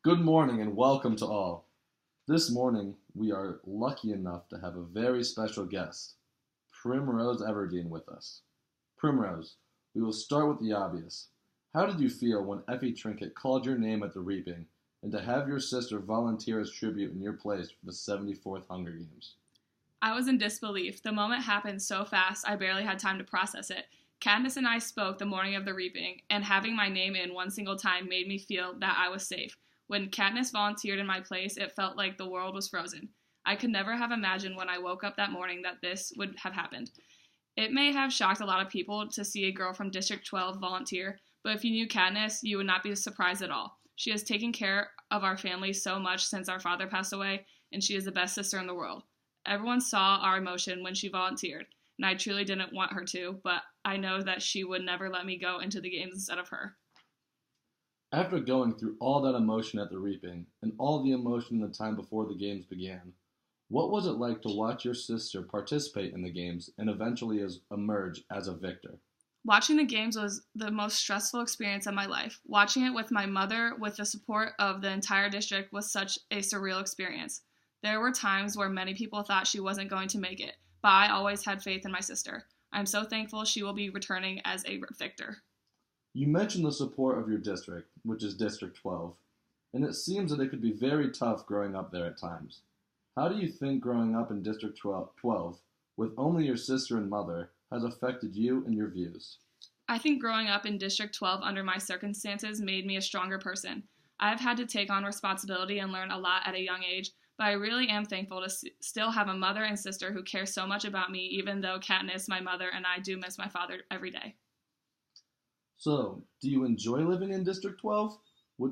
Good morning and welcome to all. This morning, we are lucky enough to have a very special guest, Primrose Everdeen, with us. Primrose, we will start with the obvious. How did you feel when Effie Trinket called your name at the reaping and to have your sister volunteer as tribute in your place for the 74th Hunger Games? I was in disbelief. The moment happened so fast, I barely had time to process it. Katniss and I spoke the morning of the reaping, and having my name in one single time made me feel that I was safe. When Katniss volunteered in my place, it felt like the world was frozen. I could never have imagined when I woke up that morning that this would have happened. It may have shocked a lot of people to see a girl from District 12 volunteer, but if you knew Katniss, you would not be surprised at all. She has taken care of our family so much since our father passed away, and she is the best sister in the world. Everyone saw our emotion when she volunteered, and I truly didn't want her to, but I know that she would never let me go into the games instead of her. After going through all that emotion at the reaping and all the emotion in the time before the games began, what was it like to watch your sister participate in the games and eventually emerge as a victor? Watching the games was the most stressful experience of my life. Watching it with my mother, with the support of the entire district, was such a surreal experience. There were times where many people thought she wasn't going to make it, but I always had faith in my sister. I'm so thankful she will be returning as a victor. You mentioned the support of your district, which is District 12, and it seems that it could be very tough growing up there at times. How do you think growing up in District 12 with only your sister and mother has affected you and your views? I think growing up in District 12 under my circumstances made me a stronger person. I have had to take on responsibility and learn a lot at a young age, but I really am thankful to still have a mother and sister who care so much about me, even though Katniss, my mother, and I do miss my father every day. So, do you enjoy living in District 12?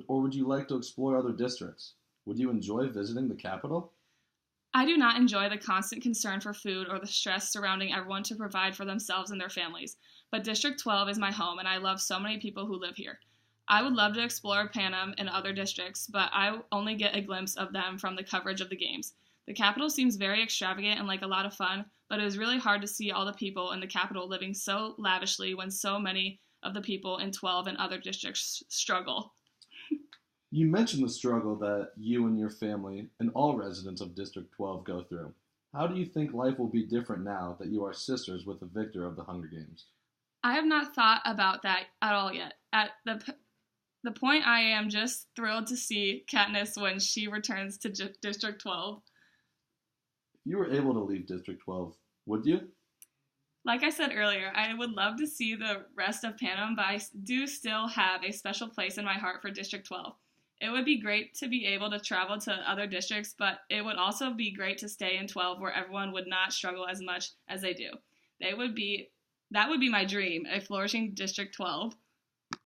Or would you like to explore other districts? Would you enjoy visiting the capital? I do not enjoy the constant concern for food or the stress surrounding everyone to provide for themselves and their families, but District 12 is my home and I love so many people who live here. I would love to explore Panem and other districts, but I only get a glimpse of them from the coverage of the games. The capital seems very extravagant and like a lot of fun, but it is really hard to see all the people in the capital living so lavishly when so many of the people in 12 and other districts struggle. You mentioned the struggle that you and your family and all residents of District 12 go through. How do you think life will be different now that you are sisters with the victor of the Hunger Games? I have not thought about that at all yet. At the point, I am just thrilled to see Katniss when she returns to District 12. If you were able to leave District 12, would you? Like I said earlier, I would love to see the rest of Panem, but I do still have a special place in my heart for District 12. It would be great to be able to travel to other districts, but it would also be great to stay in 12 where everyone would not struggle as much as they do. That would be my dream, a flourishing District 12.